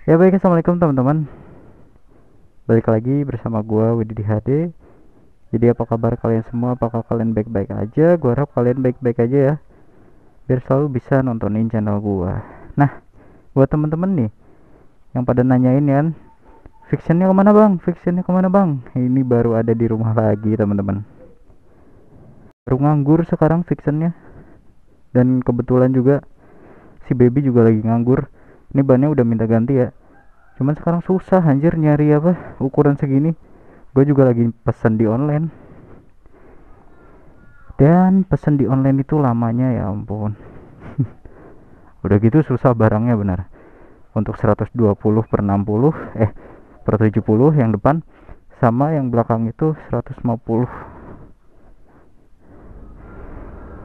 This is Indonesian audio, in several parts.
Ya baik, assalamualaikum teman-teman. Balik lagi bersama gua Widi di HD. Jadi apa kabar kalian semua? Apakah kalian baik-baik aja? Gua harap kalian baik-baik aja ya. Biar selalu bisa nontonin channel gua. Nah, buat teman-teman nih yang pada nanyain ya, fictionnya kemana bang? Fictionnya kemana bang? Ini baru ada di rumah lagi teman-teman. Baru nganggur sekarang fictionnya. Dan kebetulan juga si baby juga lagi nganggur. Ini bannya udah minta ganti ya. Cuman sekarang susah anjir nyari apa ukuran segini. Gue juga lagi pesan di online. Dan pesan di online itu lamanya ya ampun. Udah gitu susah barangnya benar. Untuk 120 per 60 per 70 yang depan, sama yang belakang itu 150.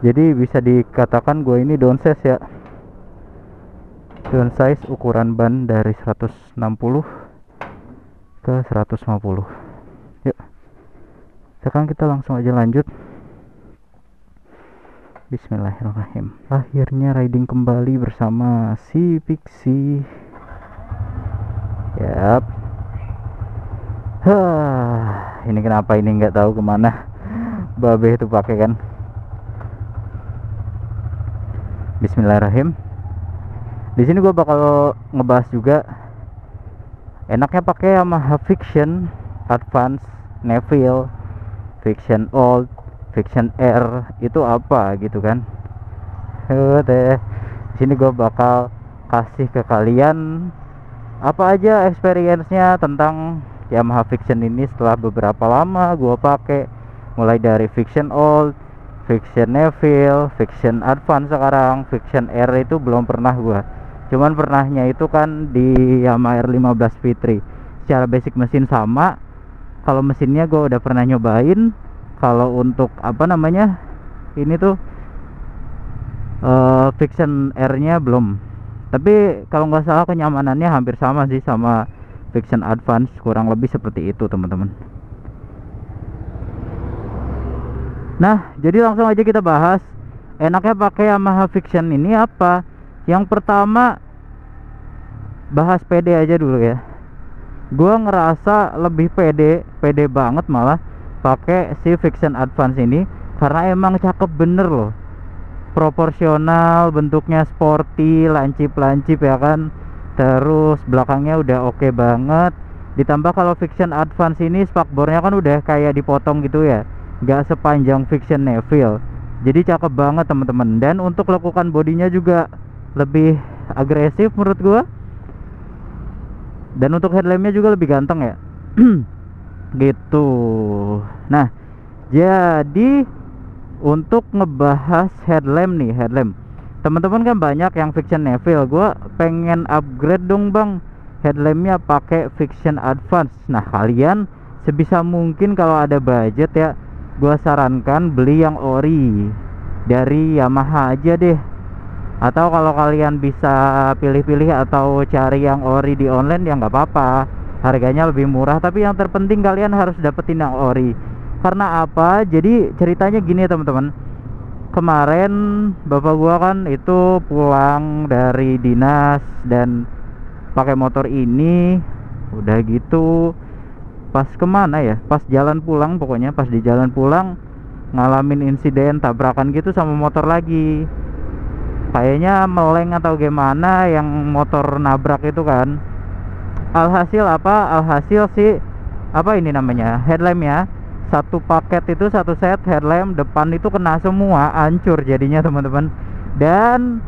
Jadi bisa dikatakan gue ini downsize ya. Downsize ukuran ban dari 160 ke 150. Yuk, sekarang kita langsung aja lanjut. Bismillahirrahmanirrahim. Akhirnya riding kembali bersama si Pixie. Yap. Ini kenapa ini nggak tahu kemana babe itu pakai kan. Bismillahirrahmanirrahim. Di sini gue bakal ngebahas juga enaknya pakai Yamaha Fiction Advance, Neville, Fiction Old, Fiction R itu apa gitu kan. Di sini gue bakal kasih ke kalian apa aja experience-nya tentang Yamaha Fiction ini setelah beberapa lama gue pakai, mulai dari Fiction Old, Fiction Neville, Fiction Advance, sekarang Fiction R itu belum pernah gue. Cuman pernahnya itu kan di Yamaha R15 V3. Secara basic mesin sama. Kalau mesinnya gue udah pernah nyobain. Kalau untuk apa namanya ini tuh Fiction R-nya belum. Tapi kalau nggak salah kenyamanannya hampir sama sih sama Fiction Advance, kurang lebih seperti itu teman-teman. Nah, jadi langsung aja kita bahas enaknya pakai Yamaha Fiction ini apa. Yang pertama, bahas PD aja dulu ya. Gua ngerasa lebih pede banget malah pakai si Fiction Advance ini karena emang cakep bener loh. Proporsional, bentuknya sporty, lancip-lancip ya kan. Terus belakangnya udah oke banget. Ditambah kalau Fiction Advance ini spakbornya kan udah kayak dipotong gitu ya, nggak sepanjang Fiction Neville. Jadi cakep banget teman-teman. Dan untuk lekukan bodinya juga lebih agresif menurut gua. Dan untuk headlampnya juga lebih ganteng ya. Gitu. Nah, jadi untuk ngebahas headlamp nih, headlamp. Teman-teman kan banyak yang Fiction Neville. Gua pengen upgrade dong bang, headlampnya pakai Fiction Advance. Nah kalian sebisa mungkin kalau ada budget ya, gua sarankan beli yang ori dari Yamaha aja deh. Atau kalau kalian bisa pilih-pilih atau cari yang ori di online ya nggak apa-apa, harganya lebih murah. Tapi yang terpenting kalian harus dapetin yang ori. Karena apa? Jadi ceritanya gini teman-teman. Kemarin bapak gua kan itu pulang dari dinas dan pakai motor ini. Udah gitu pas kemana ya, pas jalan pulang, pokoknya pas di jalan pulang ngalamin insiden tabrakan gitu sama motor lagi. Kayaknya meleng atau gimana yang motor nabrak itu kan. Alhasil apa? Alhasil sih apa ini namanya, headlampnya satu paket itu, satu set headlamp depan itu kena semua, hancur jadinya teman-teman. Dan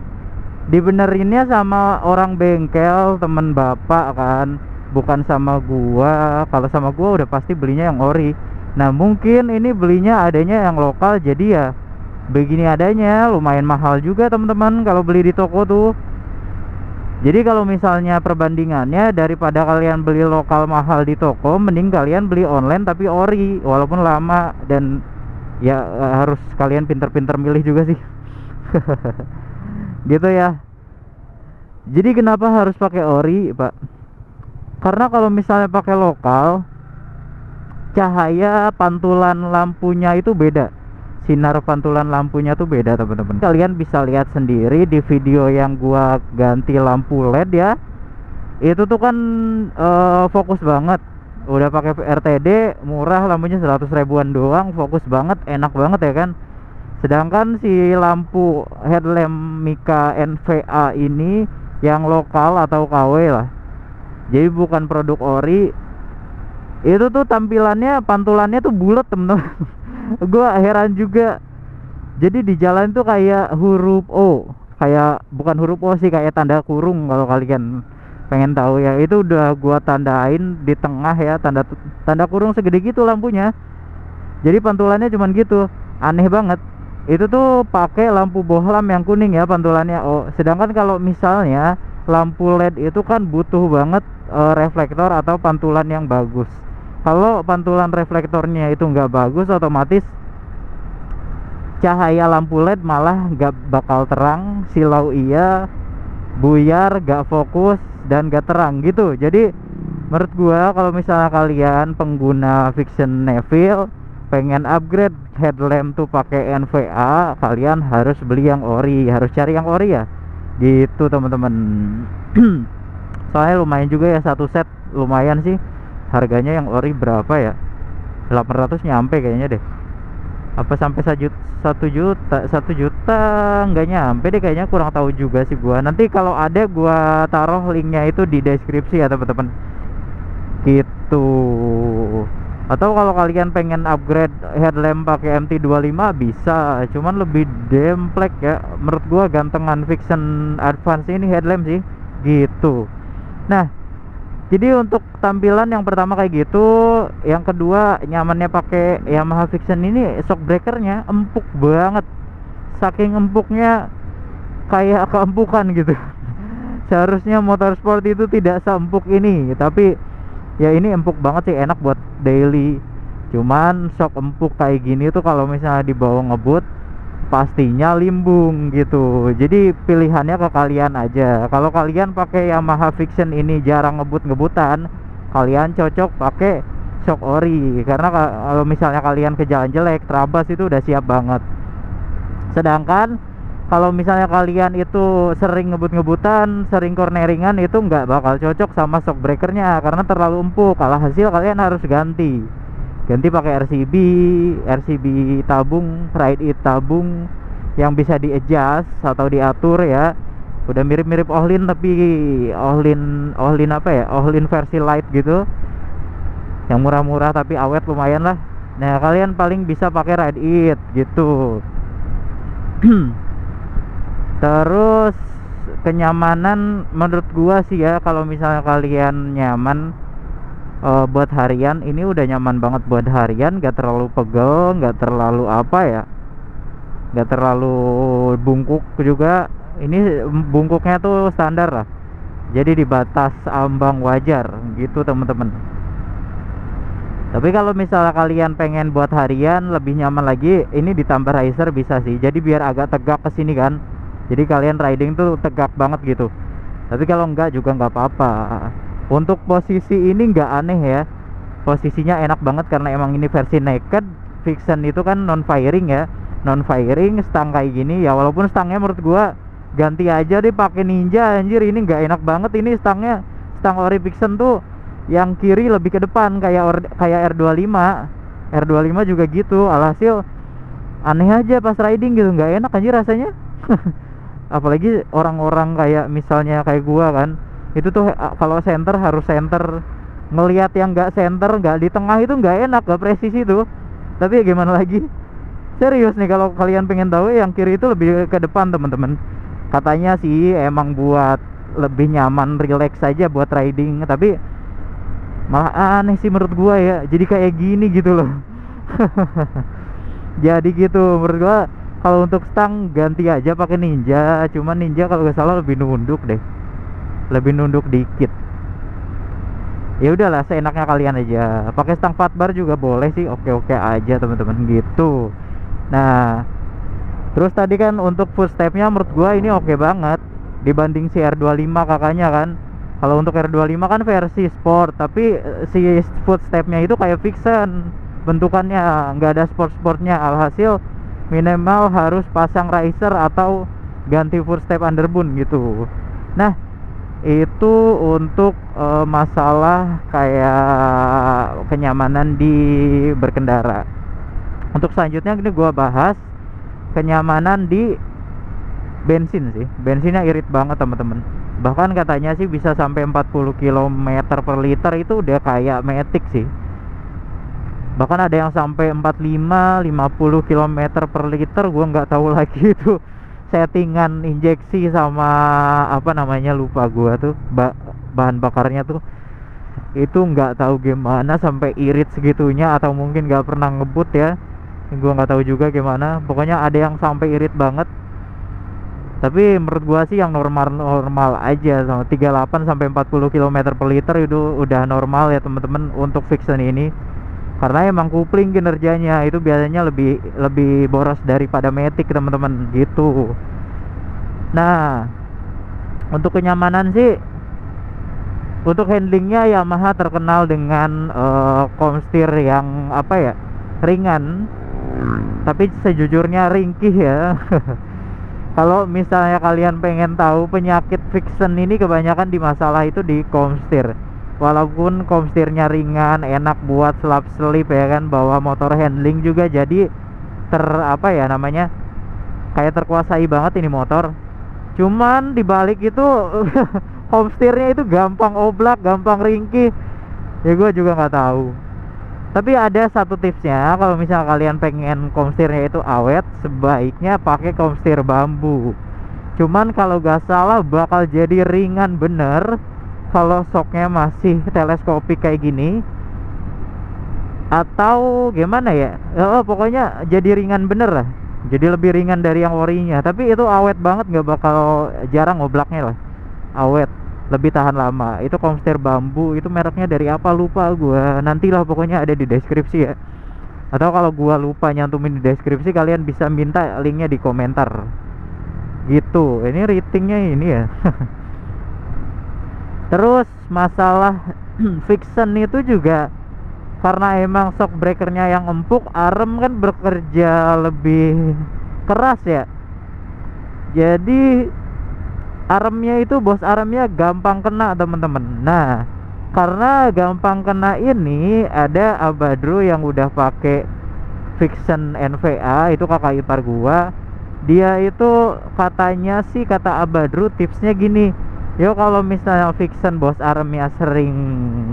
dibenerinnya sama orang bengkel, temen bapak kan, bukan sama gua. Kalau sama gua udah pasti belinya yang ori. Nah mungkin ini belinya adanya yang lokal, jadi ya begini adanya, lumayan mahal juga teman-teman kalau beli di toko tuh. Jadi kalau misalnya perbandingannya, daripada kalian beli lokal mahal di toko, mending kalian beli online tapi ori, walaupun lama. Dan ya harus kalian pinter-pinter milih juga sih. Gitu ya. Jadi kenapa harus pakai ori pak? Karena kalau misalnya pakai lokal, cahaya pantulan lampunya itu beda sinar pantulan lampunya tuh beda teman-teman. Kalian bisa lihat sendiri di video yang gua ganti lampu LED ya. Itu tuh kan fokus banget. Udah pakai RTD, murah, lampunya 100 ribuan doang, fokus banget, enak banget ya kan. Sedangkan si lampu headlamp Mika NVA ini yang lokal atau KW lah, jadi bukan produk ori, itu tuh tampilannya, pantulannya tuh bulat temen-temen. Gua heran juga. Jadi di jalan tuh kayak huruf O, kayak bukan huruf O sih, kayak tanda kurung kalau kalian pengen tahu ya. Itu udah gua tandain di tengah ya, tanda kurung segede gitu lampunya. Jadi pantulannya cuman gitu, aneh banget. Itu tuh pakai lampu bohlam yang kuning ya pantulannya. Oh, sedangkan kalau misalnya lampu LED itu kan butuh banget reflektor atau pantulan yang bagus. Kalau pantulan reflektornya itu nggak bagus, otomatis cahaya lampu LED malah nggak bakal terang, silau iya, buyar, nggak fokus, dan nggak terang gitu. Jadi menurut gua kalau misalnya kalian pengguna Vision Neville pengen upgrade headlamp tuh pakai NVA, kalian harus beli yang ori, harus cari yang ori ya gitu teman-teman. Soalnya lumayan juga ya, satu set lumayan sih harganya. Yang ori berapa ya, 800 nyampe kayaknya deh, apa sampai 1 juta nggak nyampe deh kayaknya, kurang tahu juga sih gua. Nanti kalau ada gua taruh linknya itu di deskripsi ya teman-teman gitu. Atau kalau kalian pengen upgrade headlamp pakai MT25 bisa, cuman lebih demplek ya menurut gua, gantengan Vision Advance ini headlamp sih gitu. Nah, jadi untuk tampilan yang pertama kayak gitu, yang kedua nyamannya pakai Yamaha Vision ini, shock breakernya empuk banget. Saking empuknya kayak keempukan gitu. Seharusnya motorsport itu tidak seempuk ini, tapi ya ini empuk banget sih, enak buat daily. Cuman shock empuk kayak gini tuh kalau misalnya dibawa ngebut pastinya limbung gitu. Jadi pilihannya ke kalian aja. Kalau kalian pakai Yamaha Vision ini jarang ngebut-ngebutan, kalian cocok pakai shock ori, karena kalau misalnya kalian ke jalan jelek, terabas itu udah siap banget. Sedangkan kalau misalnya kalian itu sering ngebut-ngebutan, sering corneringan, itu nggak bakal cocok sama shock breakernya karena terlalu empuk. Alhasil kalian harus ganti pakai RCB tabung, Ride It tabung yang bisa di adjust atau diatur ya. Udah mirip-mirip Ohlin, tapi Ohlin apa ya, Ohlin versi light gitu, yang murah-murah tapi awet lumayan lah. Nah, kalian paling bisa pakai Ride It gitu. Terus kenyamanan menurut gua sih ya, kalau misalnya kalian nyaman buat harian, ini udah nyaman banget buat harian. Gak terlalu pegel, gak terlalu apa ya, gak terlalu bungkuk juga. Ini bungkuknya tuh standar lah, jadi di batas ambang wajar gitu teman-teman. Tapi kalau misalnya kalian pengen buat harian lebih nyaman lagi, ini ditambah riser bisa sih, jadi biar agak tegak ke sini kan, jadi kalian riding tuh tegak banget gitu. Tapi kalau enggak juga nggak apa-apa. Untuk posisi ini nggak aneh ya, posisinya enak banget karena emang ini versi naked. Vision itu kan non firing ya, non firing stang kayak gini ya. Walaupun stangnya menurut gua ganti aja deh pakai Ninja, anjir ini nggak enak banget. Ini stangnya, stang ori Vision tuh yang kiri lebih ke depan kayak R25 juga gitu. Alhasil aneh aja pas riding gitu, nggak enak anjir rasanya. Apalagi orang-orang kayak misalnya kayak gua kan, itu tuh kalau center harus center, ngelihat yang nggak center, nggak di tengah, itu nggak enak, nggak presisi tuh. Tapi ya gimana lagi, serius nih, kalau kalian pengen tahu, yang kiri itu lebih ke depan teman-teman. Katanya sih emang buat lebih nyaman, relax aja buat riding, tapi malah aneh sih menurut gua ya, jadi kayak gini gitu loh. Jadi gitu menurut gua, kalau untuk stang ganti aja pakai Ninja. Cuman Ninja kalau nggak salah lebih nunduk deh, lebih nunduk dikit. Ya udahlah, seenaknya kalian aja. Pakai stang fat bar juga boleh sih, oke-oke aja teman-teman gitu. Nah, terus tadi kan untuk footstepnya menurut gua ini oke banget dibanding si R25 kakaknya kan. Kalau untuk R25 kan versi sport, tapi si footstepnya itu kayak Vision bentukannya, nggak ada sport-sportnya. Alhasil minimal harus pasang riser atau ganti full step underbone gitu. Nah, itu untuk masalah kayak kenyamanan di berkendara. Untuk selanjutnya ini gua bahas kenyamanan di bensin sih. Bensinnya irit banget teman-teman. Bahkan katanya sih bisa sampai 40 km per liter, itu udah kayak Matic sih. Bahkan ada yang sampai 45 50 km per liter, gua nggak tahu lagi itu settingan injeksi sama apa namanya, lupa gua tuh bahan bakarnya tuh, itu nggak tahu gimana sampai irit segitunya, atau mungkin nggak pernah ngebut ya, gua nggak tahu juga gimana. Pokoknya ada yang sampai irit banget. Tapi menurut gua sih yang normal aja, sama 38 sampai 40 km per liter itu udah normal ya teman-teman untuk Vixen ini. Karena emang kupling kinerjanya itu biasanya lebih boros daripada Matic teman-teman gitu. Nah, untuk kenyamanan sih, untuk handlingnya Yamaha terkenal dengan komstir yang apa ya, ringan, tapi sejujurnya ringkih ya. Kalau misalnya kalian pengen tahu penyakit Vixen ini, kebanyakan di masalah itu di komstir. Walaupun komstirnya ringan, enak buat selap-selip ya kan, bawa motor handling juga jadi apa ya namanya, kayak terkuasai banget ini motor. Cuman dibalik itu komstirnya itu gampang oblak, gampang ringkih. Ya gue juga nggak tahu. Tapi ada satu tipsnya, kalau misalnya kalian pengen komstirnya itu awet, sebaiknya pakai komstir bambu. Cuman kalau gak salah bakal jadi ringan bener kalau shocknya masih teleskopik kayak gini, atau gimana ya, pokoknya jadi ringan bener lah, jadi lebih ringan dari yang orinya. Tapi itu awet banget, nggak bakal jarang ngoblaknya lah, awet, lebih tahan lama. Itu komstir bambu, itu mereknya dari apa lupa gua, nantilah pokoknya ada di deskripsi ya, atau kalau gua lupa nyantumin di deskripsi, kalian bisa minta linknya di komentar gitu. Ini ratingnya ini ya. Terus masalah Vixen itu juga karena emang shock breakernya yang empuk, arem kan bekerja lebih keras ya. Jadi aremnya itu, bos aremnya gampang kena teman-teman. Nah, karena gampang kena ini, ada Abadro yang udah pakai Vixen NVA, itu kakak ipar gua. Dia itu katanya sih, kata Abadro tipsnya gini, yo kalau misalnya Vixen bos aremnya sering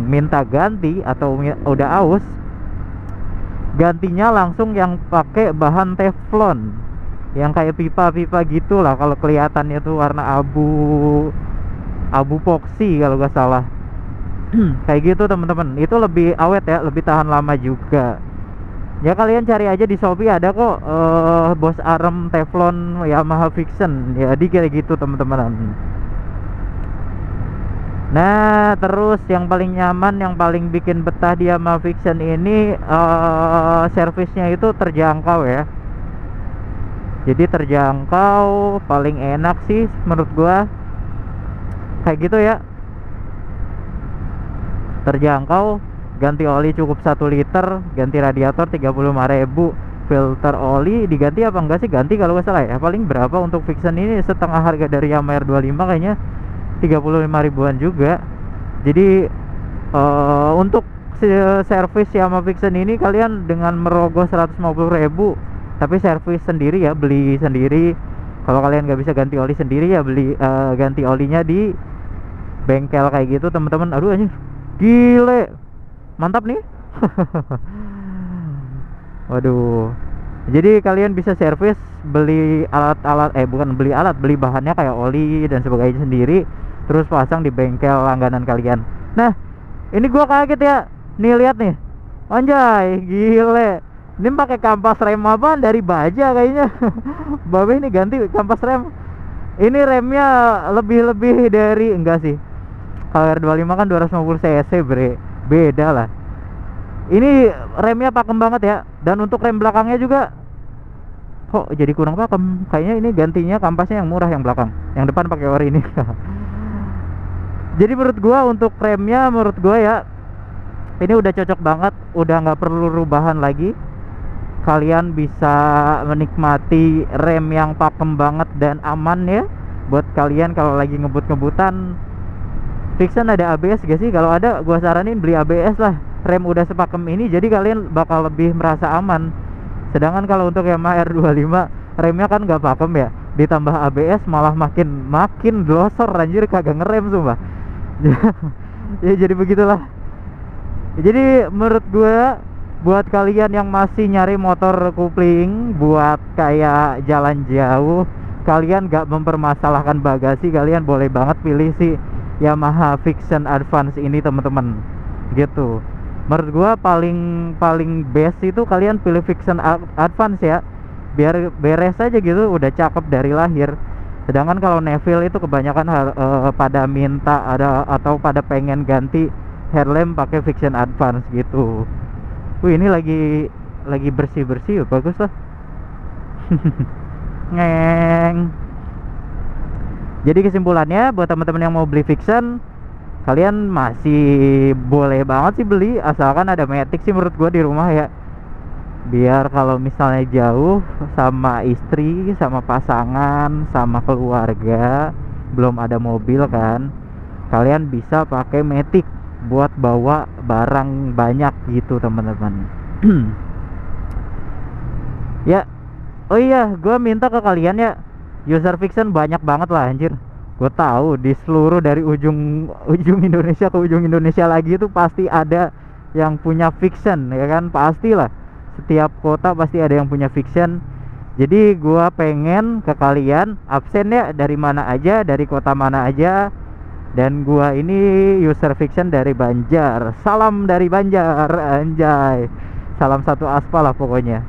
minta ganti atau udah aus, gantinya langsung yang pakai bahan teflon, yang kayak pipa-pipa gitulah, kalau kelihatannya tuh warna abu epoxy kalau gak salah. Kayak gitu teman-teman, itu lebih awet ya, lebih tahan lama juga. Ya kalian cari aja di Shopee, ada kok bos arem teflon Yamaha Vixen, ya di kayak gitu teman-teman. Nah, terus yang paling nyaman, yang paling bikin betah di Yamaha Vixen ini, servisnya itu terjangkau ya. Jadi terjangkau, paling enak sih menurut gua, kayak gitu ya. Terjangkau, ganti oli cukup 1 liter, ganti radiator 35.000, filter oli diganti apa enggak sih? Ganti kalau nggak salah ya. Paling berapa untuk Vixen ini, setengah harga dari Yamaha R25 kayaknya, 35 ribuan juga. Jadi untuk servis Yamaha Vixen ini kalian dengan merogoh 150.000, tapi servis sendiri ya, beli sendiri. Kalau kalian nggak bisa ganti oli sendiri ya, beli ganti olinya di bengkel kayak gitu teman-teman. Aduh anjir, gile, mantap nih. Waduh, jadi kalian bisa servis, beli alat-alat, bukan beli alat, beli bahannya kayak oli dan sebagainya sendiri, terus pasang di bengkel langganan kalian. Nah, ini gua kaget ya, nih lihat nih, anjay, gile. Ini pakai kampas rem apa dari baja kayaknya. Babe ini ganti kampas rem. Ini remnya lebih dari, enggak sih, kalau R25 kan 250 cc bre, beda lah. Ini remnya pakem banget ya. Dan untuk rem belakangnya juga kok jadi kurang pakem. Kayaknya ini gantinya kampasnya yang murah, yang belakang. Yang depan pakai ori ini. Jadi menurut gua untuk remnya, menurut gua ya, ini udah cocok banget, udah nggak perlu rubahan lagi. kalian bisa menikmati rem yang pakem banget dan aman ya. Buat kalian kalau lagi ngebut-ngebutan, Vixen ada ABS gak sih? Kalau ada, gua saranin beli ABS lah. Rem udah sepakem ini, jadi kalian bakal lebih merasa aman. Sedangkan kalau untuk Yamaha R25, remnya kan gak pakem ya, ditambah ABS malah makin glosor, anjir, kagak ngerem sumpah. Ya jadi begitulah. Jadi menurut gua, buat kalian yang masih nyari motor kopling buat kayak jalan jauh, kalian gak mempermasalahkan bagasi, kalian boleh banget pilih si Yamaha Vixen Advance ini teman-teman, gitu. Menurut gua paling best itu kalian pilih Vixen Advance ya, biar beres aja gitu, udah cakep dari lahir. Sedangkan kalau Neville itu kebanyakan pada minta atau pada pengen ganti headlamp pakai Vixen Advance gitu. Wih, ini lagi bersih-bersih, bagus lah. Ngeng. Jadi kesimpulannya, buat teman-teman yang mau beli Vixen, kalian masih boleh banget sih beli, asalkan ada Matic sih menurut gua di rumah ya. Biar kalau misalnya jauh sama istri, sama pasangan, sama keluarga, belum ada mobil kan, kalian bisa pakai Matic buat bawa barang banyak gitu teman-teman. Ya, oh iya, gue minta ke kalian ya, user Vixen banyak banget lah anjir. Gue tahu di seluruh dari ujung Indonesia ke ujung Indonesia lagi itu pasti ada yang punya Vixen ya kan, pastilah. Setiap kota pasti ada yang punya Vixen. Jadi gue pengen ke kalian absen ya, dari mana aja, dari kota mana aja. Dan gua ini user Vixen dari Banjar. Salam dari Banjar, anjay. Salam satu aspal lah pokoknya.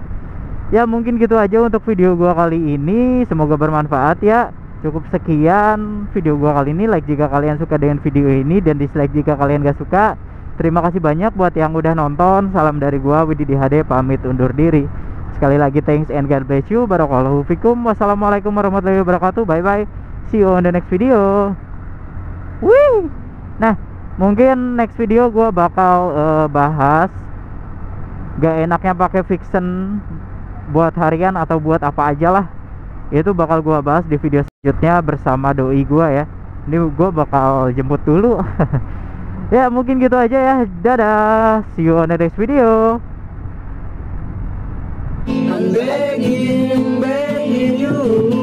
Ya mungkin gitu aja untuk video gua kali ini. Semoga bermanfaat ya. Cukup sekian video gua kali ini. Like jika kalian suka dengan video ini, dan dislike jika kalian gak suka. Terima kasih banyak buat yang udah nonton. Salam dari gua, Widi HD, pamit undur diri. Sekali lagi thanks and God bless you. Barakallahu fikum. Wassalamualaikum warahmatullahi wabarakatuh. Bye bye. See you on the next video. Wih. Nah, mungkin next video gue bakal bahas gak enaknya pakai Vixen buat harian atau buat apa aja lah. Itu bakal gue bahas di video selanjutnya bersama doi gue ya. Ini gue bakal jemput dulu. Ya mungkin gitu aja ya. Dadah. See you on the next video. I'm begging you